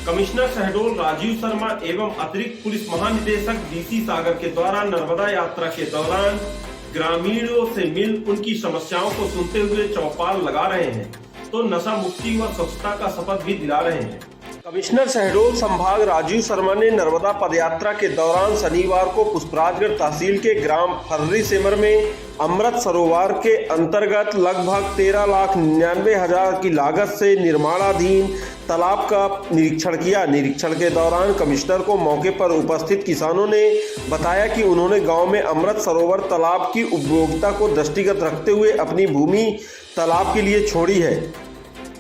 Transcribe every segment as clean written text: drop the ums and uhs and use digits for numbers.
Commissioner Shahdol Rajiv Sharma एवं अतिरिक्त police महानिदेशक डीसी सागर के द्वारा नर्मदा यात्रा के दौरान ग्रामीणों से मिल उनकी समस्याओं को सुनते हुए चौपाल लगा रहे हैं तो नशा मुक्ति व स्वच्छता का शपथ भी दिला रहे हैं। कमिश्नर शहडोल संभाग राजीव शर्मा ने नर्मदा पदयात्रा के दौरान शनिवार को पुष्पराजगढ़ तहसील के ग्राम फर्री सेमर में अमृत सरोवर के अंतर्गत लगभग 13,99,000 की लागत से निर्माणाधीन तालाब का निरीक्षण किया। निरीक्षण के दौरान कमिश्नर को मौके पर उपस्थित किसानों ने बताया कि उन्होंने गांव में अमृत सरोवर तालाब की उपयोगिता को दृष्टिगत रखते हुए अपनी भूमि तालाब के लिए छोड़ी है।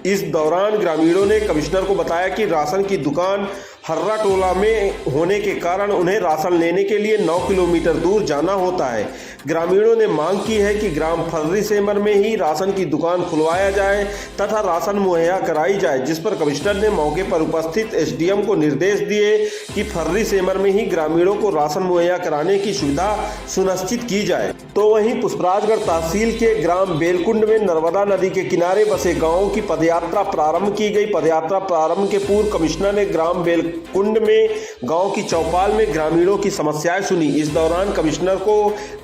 इस दौरान ग्रामीणों ने कमिश्नर को बताया कि राशन की दुकान हर्रा टोला में होने के कारण उन्हें राशन लेने के लिए 9 किलोमीटर दूर जाना होता है। ग्रामीणों ने मांग की है कि ग्राम फर्री सेमर में ही राशन की दुकान खुलवाया जाए तथा राशन मुहैया कराई जाए, जिस पर कमिश्नर ने मौके पर उपस्थित एसडीएम को निर्देश दिए कि फर्री सेमर में ही ग्रामीणों को राशन मुहैया कराने की सुविधा सुनिश्चित की जाए। तो वहीं पुष्पराजगढ़ तहसील के ग्राम बेलकुंड में नर्मदा नदी के किनारे बसे गाँवों की पदयात्रा प्रारंभ की गई। पदयात्रा प्रारंभ के पूर्व कमिश्नर ने ग्राम कुंड में गांव की चौपाल में ग्रामीणों की समस्याएं सुनी। इस दौरान कमिश्नर को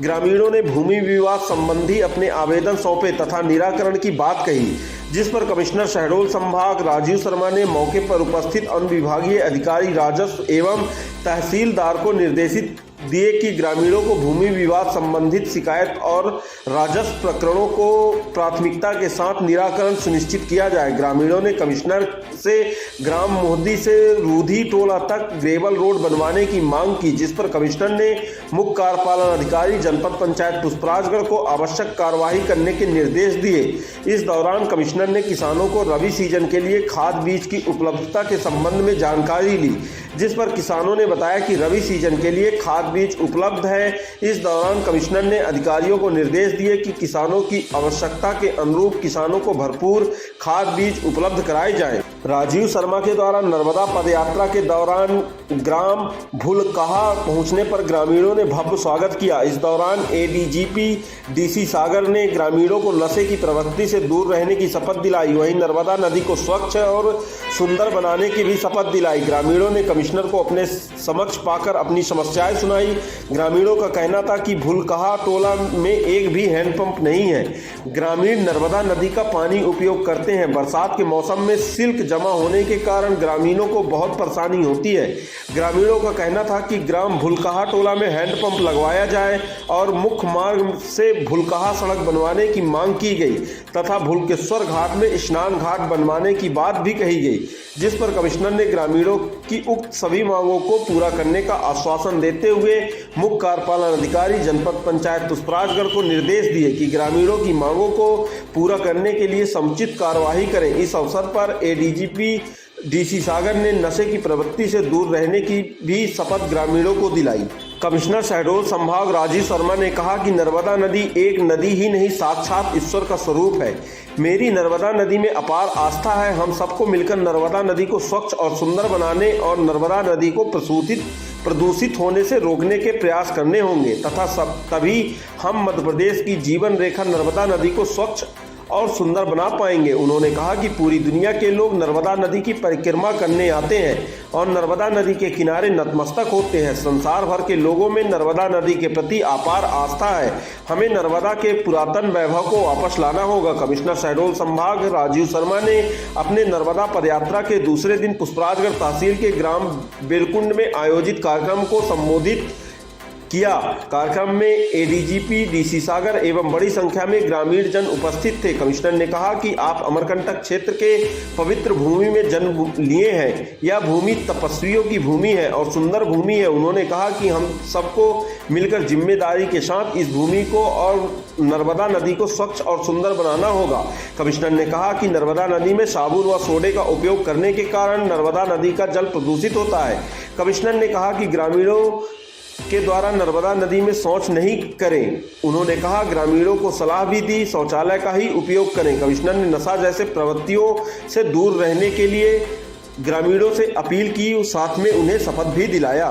ग्रामीणों ने भूमि विवाद संबंधी अपने आवेदन सौंपे तथा निराकरण की बात कही, जिस पर कमिश्नर शहडोल संभाग राजीव शर्मा ने मौके पर उपस्थित अनुविभागीय अधिकारी राजस्व एवं तहसीलदार को निर्देशित दिए कि ग्रामीणों को भूमि विवाद संबंधित शिकायत और राजस्व प्रकरणों को प्राथमिकता के साथ निराकरण सुनिश्चित किया जाए। ग्रामीणों ने कमिश्नर से ग्राम मोहदी से रूधी टोला तक ग्रेवल रोड बनवाने की मांग की, जिस पर कमिश्नर ने मुख्य कार्यपालन अधिकारी जनपद पंचायत पुष्पराजगढ़ को आवश्यक कार्यवाही करने के निर्देश दिए। इस दौरान कमिश्नर ने किसानों को रबी सीजन के लिए खाद बीज की उपलब्धता के संबंध में जानकारी ली, जिस पर किसानों ने बताया कि रबी सीजन के लिए खाद बीज उपलब्ध है। इस दौरान कमिश्नर ने अधिकारियों को निर्देश दिए कि किसानों की आवश्यकता के अनुरूप किसानों को भरपूर खाद बीज उपलब्ध कराए जाएं। राजीव शर्मा के द्वारा नर्मदा पदयात्रा के दौरान ग्राम भुलकहा पहुंचने पर ग्रामीणों ने भव्य स्वागत किया। इस दौरान एडीजीपी डीसी सागर ने ग्रामीणों को नशे की प्रवृत्ति से दूर रहने की शपथ दिलाई। वहीं नर्मदा नदी को स्वच्छ और सुंदर बनाने की भी शपथ दिलाई। ग्रामीणों ने कमिश्नर को अपने समक्ष पाकर अपनी समस्याएं सुनाई। ग्रामीणों का कहना था कि भुलकहा टोला में एक भी हैंडपंप नहीं है। ग्रामीण नर्मदा नदी का पानी उपयोग करते हैं। बरसात के मौसम में सिल्क जमा होने के कारण ग्रामीणों को बहुत परेशानी होती है। ग्रामीणों का कहना था कि ग्राम भुलकहा टोला में हैंडपंप लगवाया जाए और मुख्य मार्ग से भुलकहा सड़क बनवाने की मांग की गई तथा भुलकेश्वर घाट में स्नान घाट बनवाने की बात भी कही गई, जिस पर कमिश्नर ने ग्रामीणों की उक्त सभी मांगों को पूरा करने का आश्वासन देते हुए मुख्य कार्यपालन अधिकारी जनपद पंचायत पुष्पराजगढ़ को निर्देश दिए कि ग्रामीणों की मांगों को पूरा करने के लिए समुचित कार्यवाही करें। इस अवसर पर एडीजीपी डीसी सागर ने नशे की प्रवृत्ति से दूर रहने की भी शपथ ग्रामीणों को दिलाई। कमिश्नर शहडोल संभाग राजीव शर्मा ने कहा कि नर्मदा नदी एक नदी ही नहीं, साक्षात ईश्वर का स्वरूप है। मेरी नर्मदा नदी में अपार आस्था है। हम सबको मिलकर नर्मदा नदी को स्वच्छ और सुंदर बनाने और नर्मदा नदी को प्रदूषित होने से रोकने के प्रयास करने होंगे तथा तभी हम मध्य प्रदेश की जीवन रेखा नर्मदा नदी को स्वच्छ और सुंदर बना पाएंगे। उन्होंने कहा कि पूरी दुनिया के लोग नर्मदा नदी की परिक्रमा करने आते हैं और नर्मदा नदी के किनारे नतमस्तक होते हैं। संसार भर के लोगों में नर्मदा नदी के प्रति अपार आस्था है। हमें नर्मदा के पुरातन वैभव को वापस लाना होगा। कमिश्नर शहडोल संभाग राजीव शर्मा ने अपने नर्मदा पदयात्रा के दूसरे दिन पुष्पराजगढ़ तहसील के ग्राम बेलकुंड में आयोजित कार्यक्रम को संबोधित किया। कार्यक्रम में एडीजीपी डीसी सागर एवं बड़ी संख्या में ग्रामीण जन उपस्थित थे। कमिश्नर ने कहा कि आप अमरकंटक क्षेत्र के पवित्र भूमि में जन्म लिए हैं। यह भूमि तपस्वियों की भूमि है और सुंदर भूमि है। उन्होंने कहा कि हम सबको मिलकर जिम्मेदारी के साथ इस भूमि को और नर्मदा नदी को स्वच्छ और सुंदर बनाना होगा। कमिश्नर ने कहा कि नर्मदा नदी में साबुन व सोडे का उपयोग करने के कारण नर्मदा नदी का जल प्रदूषित होता है। कमिश्नर ने कहा कि ग्रामीणों के द्वारा नर्मदा नदी में शौच नहीं करें। उन्होंने कहा ग्रामीणों को सलाह भी दी शौचालय का ही उपयोग करें। कमिश्नर ने नशा जैसे प्रवृत्तियों से दूर रहने के लिए ग्रामीणों से अपील की, साथ में उन्हें शपथ भी दिलाया।